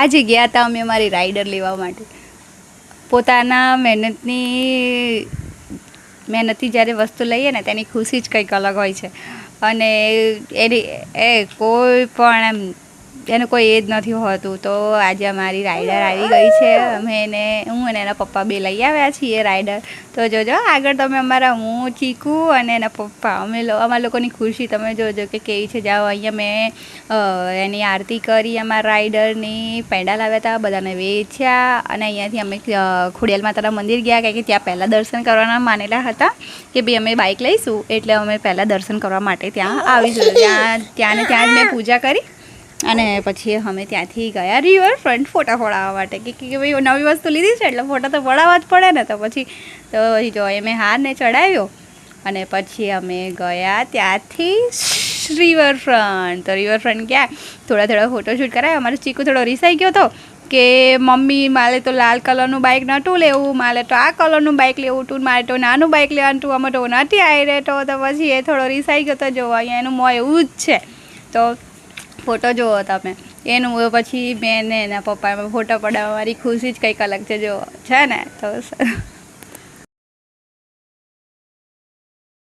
આજે ગયા હતા અમે અમારી રાઈડર લેવા માટે. પોતાના મહેનતથી જ્યારે વસ્તુ લઈએ ને તેની ખુશી જ કંઈક અલગ હોય છે. અને કોઈ પણ એનું કોઈ એ જ નથી હોતું. તો આજે અમારી રાઈડર આવી ગઈ છે. હું અને એના પપ્પા બે લઈ આવ્યા છીએ રાઈડર. તો જોજો આગળ તમે હું ચીકુ અને એના પપ્પા અમારા લોકોની ખુશી તમે જોજો કે કેવી છે. જાઓ, અહીંયા મેં એની આરતી કરી અમારા રાઈડરની, પેંડા લાવ્યા હતા, બધાને વેચ્યા. અને અહીંયાથી અમે ખોડિયાલ માતાના મંદિર ગયા, કારણ કે ત્યાં પહેલાં દર્શન કરવાના માનેલા હતા કે ભાઈ અમે બાઇક લઈશું એટલે અમે પહેલાં દર્શન કરવા માટે ત્યાં આવીશું. ત્યાં જ મેં પૂજા કરી અને પછી અમે ત્યાંથી ગયા રિવરફ્રન્ટ ફોટા પડાવવા માટે કે ભાઈ નવી વસ્તુ લીધી છે એટલે ફોટા તો પડાવવા જ પડે ને. તો પછી જો મેં હારને ચડાવ્યો અને પછી અમે ગયા ત્યાંથી રિવરફ્રન્ટ. તો રિવરફ્રન્ટ ગયા, થોડા ફોટોશૂટ કરાવ્યા. અમારો ચીકુ થોડો રિસાઈ ગયો હતો કે મમ્મી મારે તો લાલ કલરનું બાઇક નહોતું લેવું, મારે તો આ કલરનું બાઇક લેવું હતું, મારે તો નાનું બાઇક લેવાનું હતું, અમે તો નથી આવી રહેતો. તો પછી એ થોડો રિસાઈ ગયો. તો જોવો અહીંયા એનું મોં એવું જ છે. તો ફોટો જુઓ તમે એનું. પછી મેં ને એના પપ્પા ફોટો પડાવવા, મારી ખુશી જ કંઈક અલગ છે. જો છે ને તો